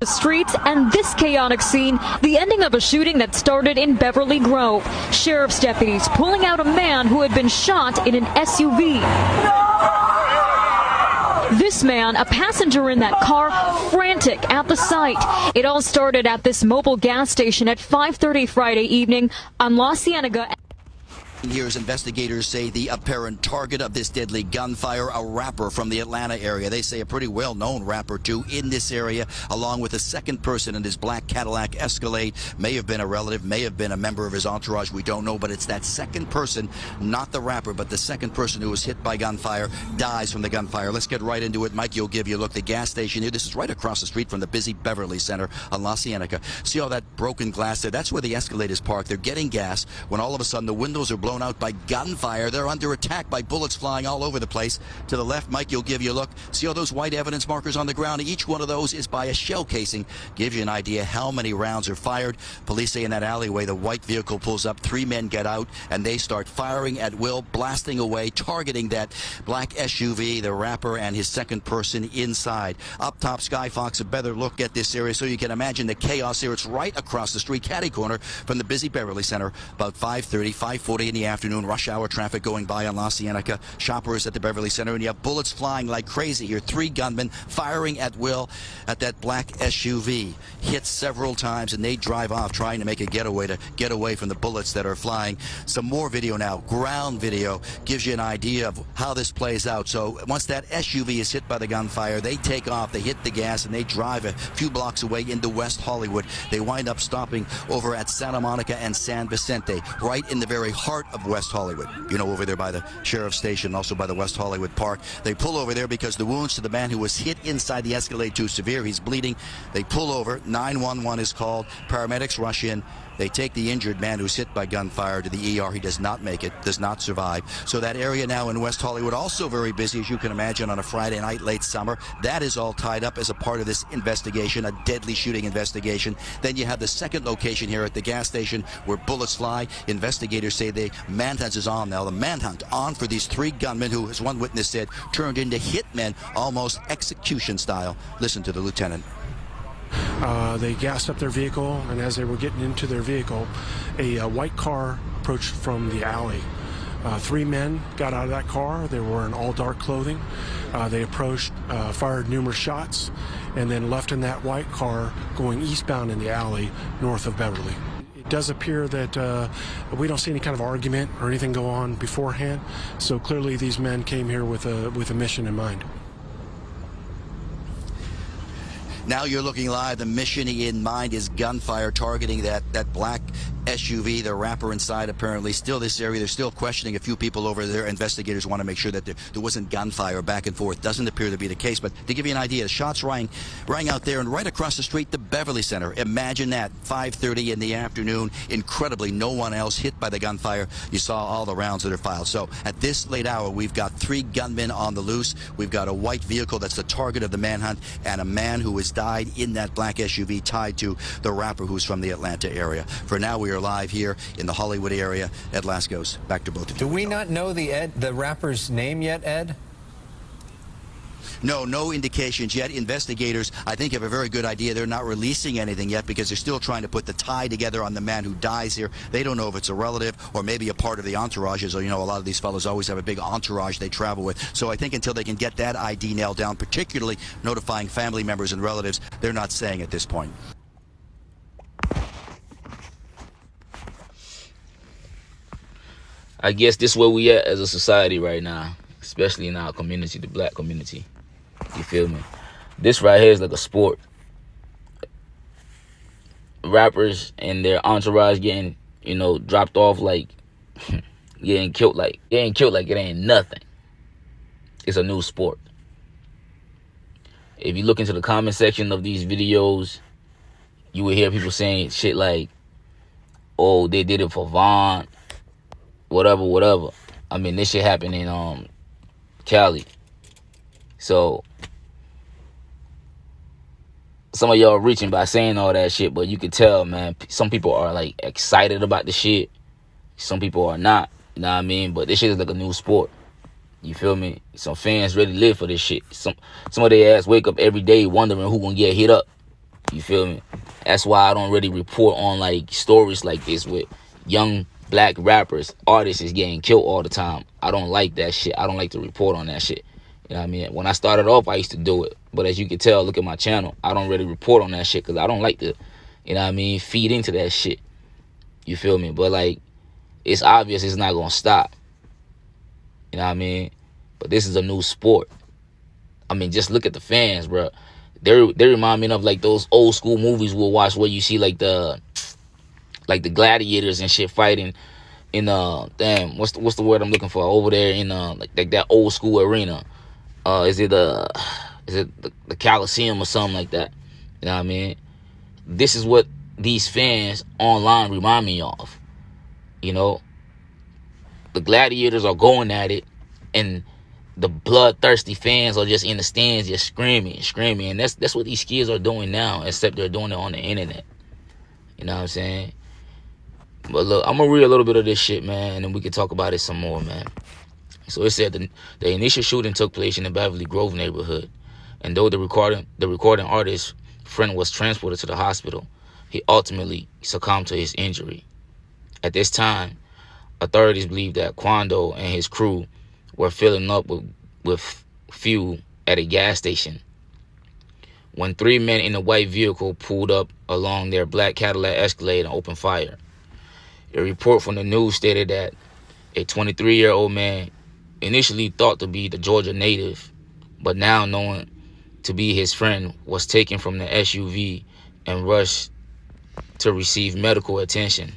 The streets and this chaotic scene, the ending of a shooting that started in Beverly Grove. Sheriff's deputies pulling out a man who had been shot in an SUV. This man, a passenger in that car, frantic at the sight. It all started at this mobile gas station at 5:30 Friday evening on La Cienega. Here's investigators say the apparent target of this deadly gunfire, a rapper from the Atlanta area. They say a pretty well-known rapper, too, in this area, along with a second person in his black Cadillac Escalade. May have been a relative, may have been a member of his entourage. We don't know, but it's that second person, not the rapper, but the second person who was hit by gunfire, dies from the gunfire. Let's get right into it. Mike, you'll give you a look. The gas station here, this is right across the street from the busy Beverly Center on La Cienega. See all that broken glass there? That's where the Escalade is parked. They're getting gas when all of a sudden the windows are blown out by gunfire. They're under attack by bullets flying all over the place. To the left, Mike, you'll give you a look. See all those white evidence markers on the ground? Each one of those is by a shell casing. Gives you an idea how many rounds are fired. Police say in that alleyway, the white vehicle pulls up. 3 men get out, and they start firing at will, blasting away, targeting that black SUV, the rapper, and his second person inside. Up top, Sky Fox, a better look at this area so you can imagine the chaos here. It's right across the street, catty corner from the busy Beverly Center, about 5:30, 5:40 in the afternoon. Rush hour traffic going by on La Cienega. Shoppers at the Beverly Center, and you have bullets flying like crazy here. 3 gunmen firing at will at that black SUV. Hit several times, and they drive off trying to make a getaway to get away from the bullets that are flying. Some more video now. Ground video gives you an idea of how this plays out. So once that SUV is hit by the gunfire, they take off, they hit the gas, and they drive a few blocks away into West Hollywood. They wind up stopping over at Santa Monica and San Vicente, right in the very heart of West Hollywood. You know, over there by the sheriff's station, also by the West Hollywood Park. They pull over there because the wounds to the man who was hit inside the Escalade too severe. He's bleeding. They pull over. 911 is called. Paramedics rush in. They take the injured man who's hit by gunfire to the ER. He does not make it, does not survive. So that area now in West Hollywood, also very busy, as you can imagine, on a Friday night, late summer. That is all tied up as a part of this investigation, a deadly shooting investigation. Then you have the second location here at the gas station where bullets fly. Investigators say the manhunt is on now. The manhunt on for these 3 gunmen who, as one witness said, turned into hitmen, almost execution style. Listen to the lieutenant. They gassed up their vehicle, and as they were getting into their vehicle, a white car approached from the alley. 3 men got out of that car. They were in all dark clothing. They approached, fired numerous shots, and then left in that white car going eastbound in the alley north of Beverly. It does appear that we don't see any kind of argument or anything go on beforehand, so clearly these men came here with a mission in mind. Now you're looking live. The mission in mind is gunfire targeting that black SUV, the rapper inside apparently. Still this area, they're still questioning a few people over there. Investigators want to make sure that there wasn't gunfire back and forth. Doesn't appear to be the case, but to give you an idea, shots rang out there, and right across the street, the Beverly Center. Imagine that, 5:30 in the afternoon. Incredibly, no one else hit by the gunfire. You saw all the rounds that are filed. So at this late hour, we've got 3 gunmen on the loose. We've got a white vehicle that's the target of the manhunt, and a man who has died in that black SUV tied to the rapper who's from the Atlanta area. For now, we are live here in the Hollywood area. Ed Lascos, back to both of you. Do we not know the rapper's name yet, Ed? No indications yet. Investigators, I think, have a very good idea. They're not releasing anything yet because they're still trying to put the tie together on the man who dies here. They don't know if it's a relative or maybe a part of the entourage. As you know, a lot of these fellows always have a big entourage they travel with. So I think until they can get that ID nailed down, particularly notifying family members and relatives, they're not saying at this point. I guess this is where we at as a society right now, especially in our community, the black community. You feel me? This right here is like a sport. Rappers and their entourage getting, dropped off like getting killed like it ain't nothing. It's a new sport. If you look into the comment section of these videos, you will hear people saying shit like, oh, they did it for Vaughn, whatever. I mean, this shit happened in Cali. So some of y'all reaching by saying all that shit, but you can tell, man, some people are like excited about the shit. Some people are not, you know what I mean? But this shit is like a new sport. You feel me? Some fans really live for this shit. Some of their ass wake up every day wondering who gonna get hit up. You feel me? That's why I don't really report on like stories like this with young black rappers, artists is getting killed all the time. I don't like that shit. I don't like to report on that shit. You know what I mean? When I started off, I used to do it. But as you can tell, look at my channel. I don't really report on that shit because I don't like to, you know what I mean, feed into that shit. You feel me? But like, it's obvious it's not going to stop. You know what I mean? But this is a new sport. I mean, just look at the fans, bro. They remind me of like those old school movies we'll watch where you see like the gladiators and shit fighting in damn, what's the word I'm looking for, over there in like that old school arena. Is it the Coliseum or something like that? You know what I mean? This is what these fans online remind me of. You know, the gladiators are going at it, and the bloodthirsty fans are just in the stands just screaming, and that's what these kids are doing now, except they're doing it on the internet. You know what I'm saying? But look, I'm gonna read a little bit of this shit, man, and then we can talk about it some more, man. So it said the initial shooting took place in the Beverly Grove neighborhood, and though the recording artist's friend was transported to the hospital, he ultimately succumbed to his injury. At this time, authorities believe that Quando and his crew were filling up with fuel at a gas station when three men in a white vehicle pulled up along their black Cadillac Escalade and opened fire. A report from the news stated that a 23-year-old man, initially thought to be the Georgia native, but now known to be his friend, was taken from the SUV and rushed to receive medical attention.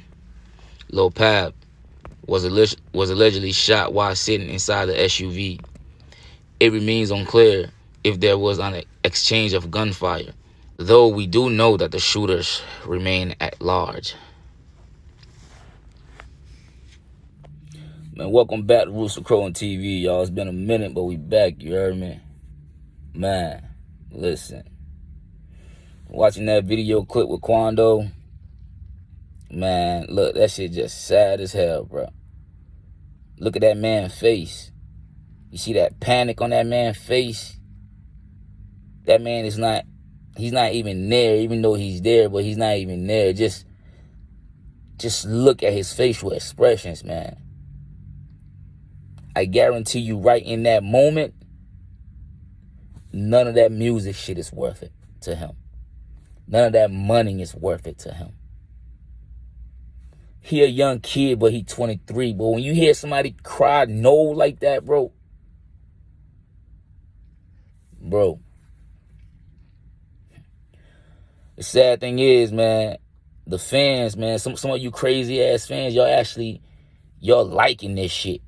Lil Pab was allegedly shot while sitting inside the SUV. It remains unclear if there was an exchange of gunfire, though we do know that the shooters remain at large. Man, welcome back to Rooster Crow TV, y'all. It's been a minute, but we back, you heard me? Man, listen. Watching that video clip with Quando, man, look, that shit just sad as hell, bro. Look at that man's face. You see that panic on that man's face? That man is not, he's not even there, even though he's there, but he's not even there. Just look at his facial expressions, man. I guarantee you right in that moment, none of that music shit is worth it to him. None of that money is worth it to him. He a young kid, but he 23. But when you hear somebody cry no like that, bro. The sad thing is, man, the fans, man, some of you crazy ass fans, y'all liking this shit.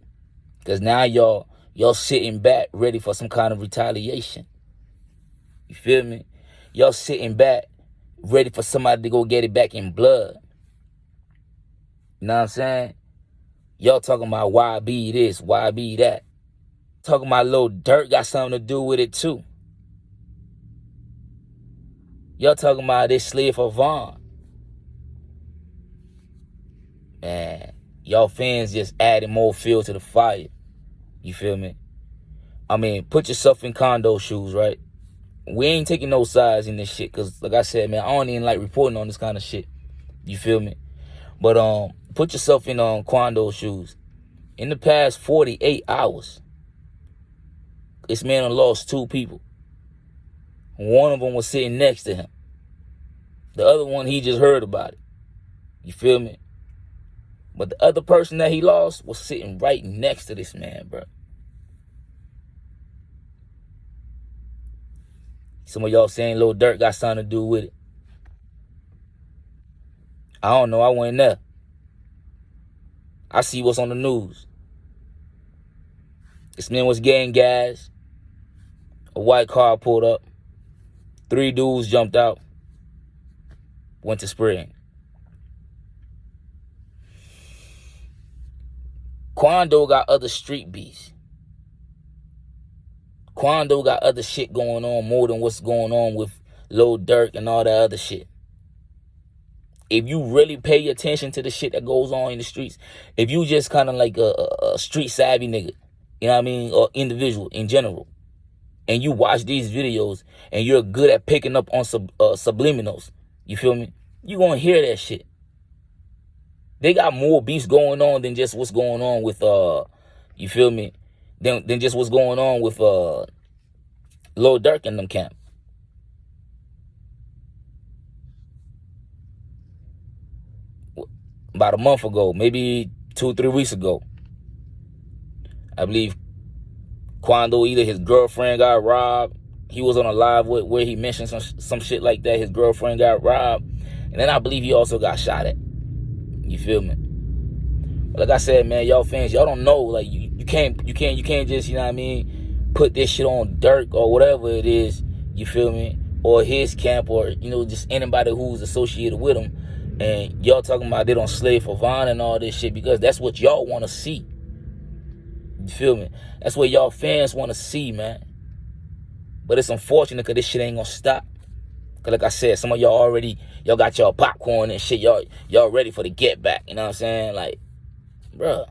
Because now y'all sitting back ready for some kind of retaliation. You feel me? Y'all sitting back ready for somebody to go get it back in blood. You know what I'm saying? Y'all talking about why be this, why be that. Talking about Lil Durk got something to do with it too. Y'all talking about this slave for Vaughn. Man, y'all fans just adding more fuel to the fire. You feel me? I mean, put yourself in Condo's shoes, right? We ain't taking no sides in this shit, because like I said, man, I don't even like reporting on this kind of shit. You feel me? But put yourself in Quando's shoes. In the past 48 hours, this man done lost 2 people. One of them was sitting next to him. The other one, he just heard about it. You feel me? But the other person that he lost was sitting right next to this man, bro. Some of y'all saying Lil Durk got something to do with it. I don't know. I wasn't there. I see what's on the news. This man was getting gas. A white car pulled up. 3 dudes jumped out. Went to spraying. Quando got other street beefs. Quando got other shit going on more than what's going on with Lil Durk and all that other shit. If you really pay attention to the shit that goes on in the streets, if you just kind of like a street savvy nigga, you know what I mean, or individual in general, and you watch these videos and you're good at picking up on subliminals, you feel me? You gonna hear that shit. They got more beefs going on than just what's going on with you feel me? Than just what's going on with Lil Durk in them camp. About a month ago, maybe 2 or 3 weeks ago, I believe Quando, either his girlfriend got robbed. He was on a live where he mentioned some shit like that. His girlfriend got robbed. And then I believe he also got shot at. You feel me? But like I said, man, y'all fans, y'all don't know. Like you can't just, you know what I mean, put this shit on Dirk or whatever it is, you feel me? Or his camp, or, you know, just anybody who's associated with him. And y'all talking about they don't slave for Von and all this shit, because that's what y'all want to see. You feel me? That's what y'all fans want to see, man. But it's unfortunate because this shit ain't gonna stop. Because like I said, some of y'all got y'all popcorn and shit. Y'all ready for the get back. You know what I'm saying? Like, bruh.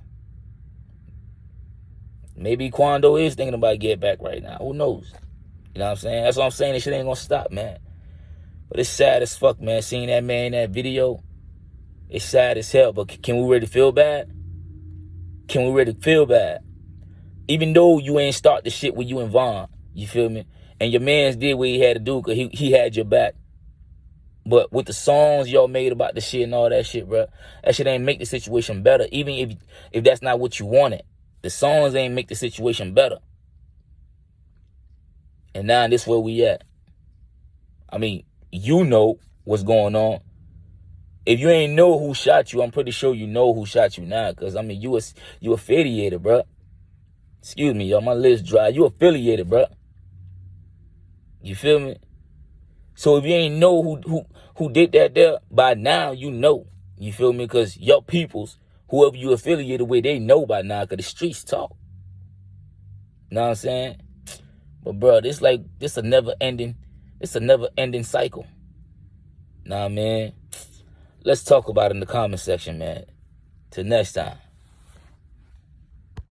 Maybe Quando is thinking about get back right now. Who knows? You know what I'm saying? That's what I'm saying. This shit ain't gonna stop, man. But it's sad as fuck, man. Seeing that man in that video, it's sad as hell. But can we really feel bad? Can we really feel bad? Even though you ain't start the shit with you and Von, you feel me? And your mans did what he had to do because he had your back. But with the songs y'all made about the shit and all that shit, bro, that shit ain't make the situation better. Even if that's not what you wanted. The songs ain't make the situation better. And now this where we at. I mean, you know what's going on. If you ain't know who shot you, I'm pretty sure you know who shot you now. Because, I mean, you affiliated, bro. Excuse me, y'all. My lips dry. You affiliated, bro. You feel me? So if you ain't know who did that there, by now you know. You feel me? Because your peoples, whoever you affiliated with, they know by now because the streets talk. Know what I'm saying? But, bro, this a never-ending cycle. Nah, man. Let's talk about it in the comment section, man. Till next time.